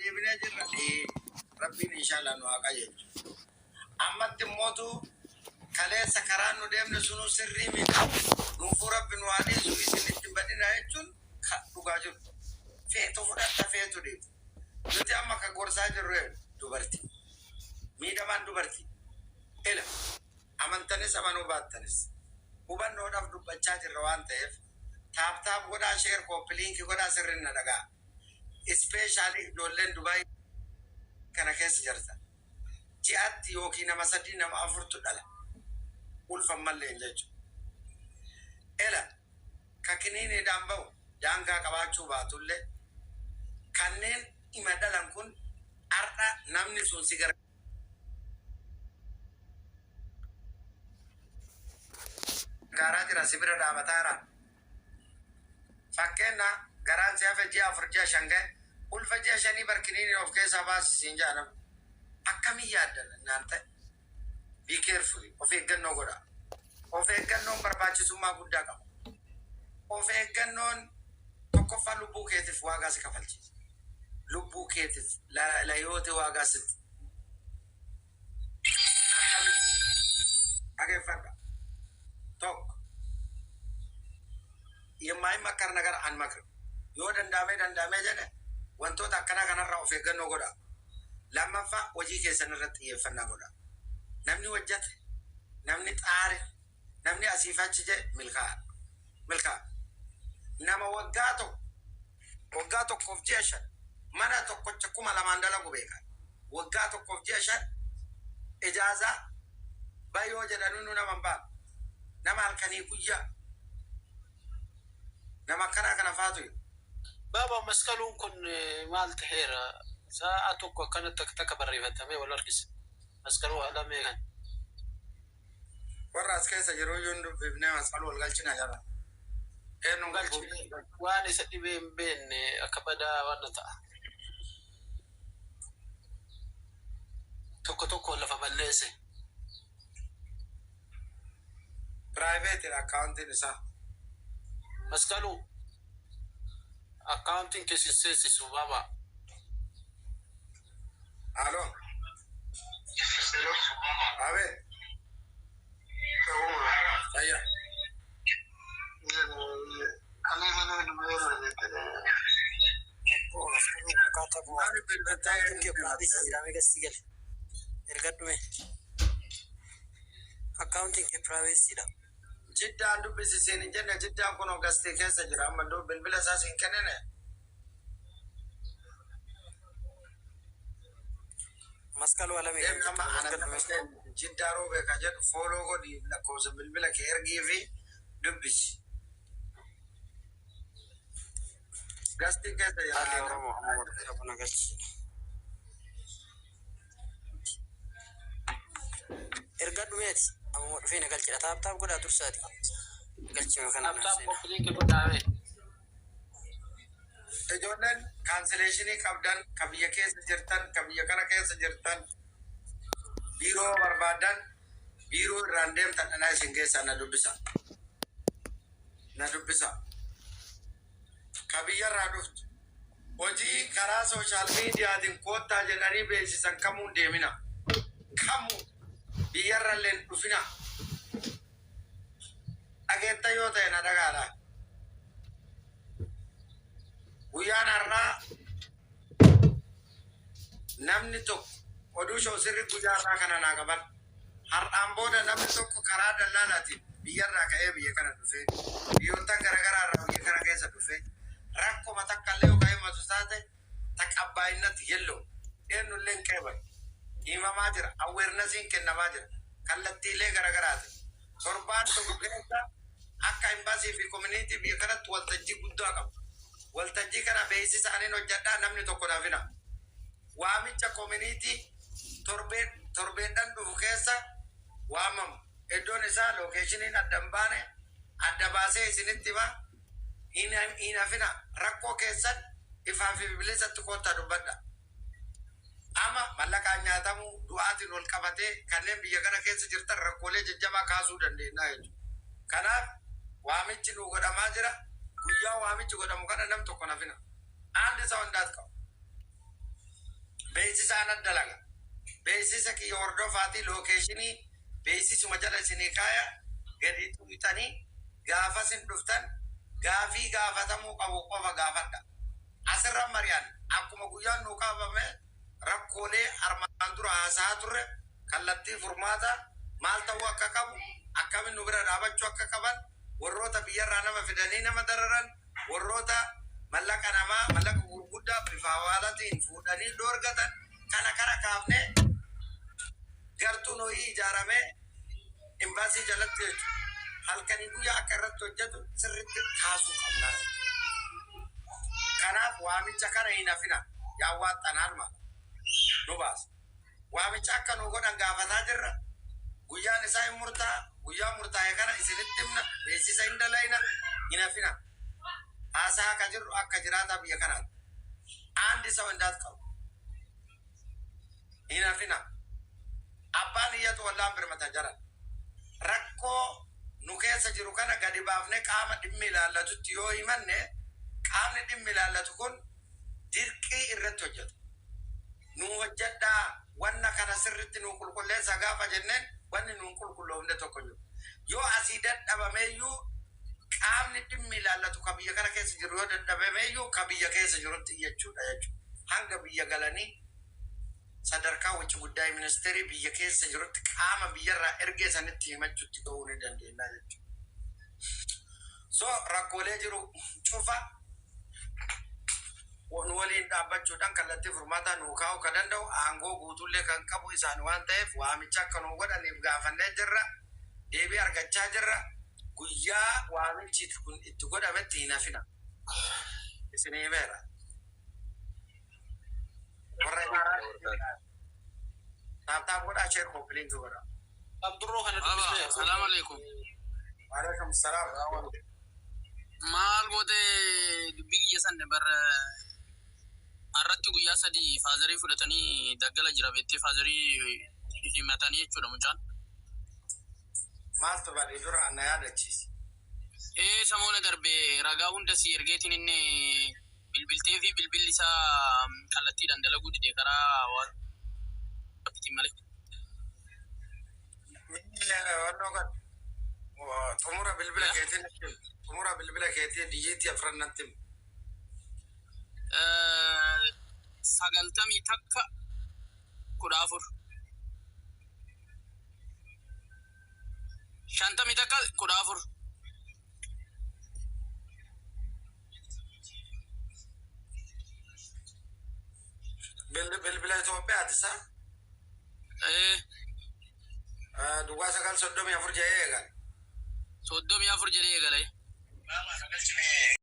deebinee jirra. Rabbiin inshallah nu haa qajeelchu. Ammatti mootu kaleessa karaan nu deemne sunu sirrii miti. Nuufuu rabbi nu haa dhiisu isin itti badina jechuun dhugaa jiru. Feetu fudhadha feetu deebi. Nuti amma ka gorsaa jirru dubartii. Miidhamaan dubartii. Ela amantanis amanuu baattanis. Hubannoodhaaf dubbachaa jirra waan ta'eef taap godhaa sheer koppiliinki godhaa sirrinna dhagaa. Ispeeshaalii ijoolleen Dubaay kana keessa jirta. Ji'aatti yookiin nama 3 nama 4 dhala. Ulfan mallee jechuudha. Ela ka kiniiniidhaan bahu daangaa qabaachuu baatullee kanneen ima dhalan kun har'a namni sun si gargaaraa jira si bira dhaabataa jira. Fakkeenna garaan si hafe ji'a 4 ji'a 5 ga'e ulfa ji'a 5 barkiniini of keessaa baasisiin jaanam. Akkamii yaaddan naan ta'e? Be careful. Of eeggannoo godha. Of eeggannoon barbaachisummaa guddaa qaba. Of eeggannoon tokkoffaa lubbuu keetiif waagaa si kafalchiisa. Lubbuu keetiif layooti waagaa sitti. Dhageeffadha. Tokko. Yemmuu makkar nagara an makar. Yoo danda'amee jedhe wantoota akkanaa kanarraa of eeggannoo godha. Lammaffaa hojii keessan irratti xiyyeeffannaa godha. Namni hojjate, namni xaare, namni asiif achi jedhe milkaa. Nama waggaa tokkoof ji'a 5 mana tokkocha 2,000 dalagu beekan. Waggaa tokkoof ji'a 5 ijaazaa baay'oo jedhanu nama baa. Nama halkanii guyyaa. Nama kana faatu. Baba maskalun kun maal tahera sa'atu ko kana tak barrifatame wala arkis maskalu ala meegan warra keessa yeroo yoon bibne maskalu wal galchina jaba enu galchi wani sadibe mbenne akabada wanata tokko la faballese private account isa maskalu accounting kesisesi subaba. Aló. A ver. Allá. Accounting ke privacy da. Jidda andu bisi seni jenna jidda kono gaste kesa jira amma do bilbila sasin kenene. Maskalu ala me nama ana jidda robe ka jet follow go di la ko se bilbila ke ergivi dubbis. Gaste kesa ya abuna gachi. Ergadu met amu fina galchi taap goda tursati. Galchi me kana taap ko link ko dawe. Ijoolleen cancellation qabdan kabiyya keessa jirtan kabiyya kana keessa jirtan biiroo barbaadan biiroo irraan deemtan dhanaa isin keessaa na dubbisa kabiyya irraa dhuftu hojii karaa sooshaal miidiyaatiin koottaa jedhanii beeksisan kamuun deemina kamuu biyya irralleen dhufina dhageetta yoo ta'e na dhagaadha. Guyaan har'aa namni tokko oduu shoo sirri guyyaa har'aa kana naa qaban har'aan booda namni tokko karaa dallaalaatiin biyyarraa ka'ee biyya kana dhufee biyyoottan garaagaraa irraa biyya kana keessa dhufee rakkoo takkallee yookaan himatu taate taqabbaa'inatti yelloo eenyulleen qeeban himamaa jira aweernasiin kennamaa jira kallattiilee garaagaraati torbaan tokko keessa akka imbaasii fi koominiitii biyya kanatti waltajjii guddaa qabu. Waltajjii kana beeksisa ani hojjedhaa namni tokko naafina. Waamicha community torbeedhaan dhufu keessa waamamu. Iddoon isaa lokeeshiniin addan baane adda baasee isinitti hima. Hin hafina rakkoo keessan ifaa fi bilisatti koottaa dubbadha. Ama mallaqaan nyaatamu du'aatiin ol qabatee kanneen biyya kana keessa jirtan rakkoolee jajjabaa kaasuu dandeenya jechuudha. Kanaaf waamichi nu godhamaa jira. Guyyaa waamichi godhamu kana nam tokko nafina. Andi isa hundaat qabu. beeksisa ana dalaga beeksisa ki hordofaatii lookeeshinii beeksisuma jala isinii kaaya gadi tuutanii gaafa isin dhuftan gaafii gaafatamuu qabu qofa gaafadha. Asirra mariyaan akkuma guyyaan nuu qabame rakkoolee armaan dura haasaa turre kallattii furmaata maal ta'uu akka qabu akkamiin nu bira dhaabachuu akka qaban warroota biyyarraa nama fidanii nama dararan warroota mallaqa namaa mallaqa gurguddaa bifa hawaalatiin fuudhanii dhoorgatan kana kara kaafne gartuu nooyii ijaaramee imbaasii jalatti jechuudha. Halkanii guyyaa akka irratti hojjetu sirriitti kaasuu qabna. Kanaaf waamicha kana hin hafina yaa waaxanaan mala nu baasa. Waamicha akka nu godhan gaafataa jirra. Guyyaan isaa hin murtaa guyyaa murtaa'e kana isinitti himna beeksisa hin dalayna hin hafina. Haasaa akka jirru akka jiraata biyya kanaati. Aandi isa hundaat qabu. Hin hafina. Abbaan iyyatu wallaan birmata jaran. Rakkoo nu keessa jiru kana gadi baafne qaama dhimmi ilaallatutti yoo himanne qaamni dhimmi ilaallatu kun dirqii irratti hojjetu. Nu hojjedhaa wanna kana sirritti nu qulqulleessa gaafa jenneen wanni nu qulqulloofne tokko jiru. Yoo asii dadhabameeyyuu qaamni dhimmi ilaallatu ka biyya kana keessa jiru yoo dadhabameeyyuu ka biyya keessa jirutti jechuudha jechuudha. Hanga biyya galanii sadarkaa wacci guddaa ministeerii biyya keessa jirutti qaama biyyarraa ergee sanitti himachuutti ga'uu ni dandeenya jechuudha. So rakkoolee jiru cufa waliin dhaabbachuudhaan kallattii furmaataa nuu kaa'uu ka danda'u aangoo guutuullee kan qabu isaan waan ta'eef waamicha akka nuu godhaniif gaafannee jirra. Deebii argachaa jirra. Guyyaa waamichi kun itti godhametti hin hafina. Isinii himeera. Taaptaap godhaa sheer koppiliin godha. Abdurroo kana dubbisee. Assalamu alaikum. Waalaikum salaam. Maal goote dubbii kiyya sanne bara har'atti guyyaa sadii faazarii fudhatanii daggala jira beektee faazarii himatanii jechuudha mucaan. Maaltu baadhii dura ana yaadachiisi. Samoona darbe ragaa hunda si ergeetiin inni bilbiltee fi bilbilli isaa kallattiidhaan dalaguu dide karaa waanti malee. Wannoo kan xumura bilbila keetiin xumura bilbila keetiin dijiitii afrannatti. 90 takka 14. 50 takka 14. Bilbila Itoophiyaati isaa. Duwwaa 934 jedhee eegale. 34 jedhee eegale.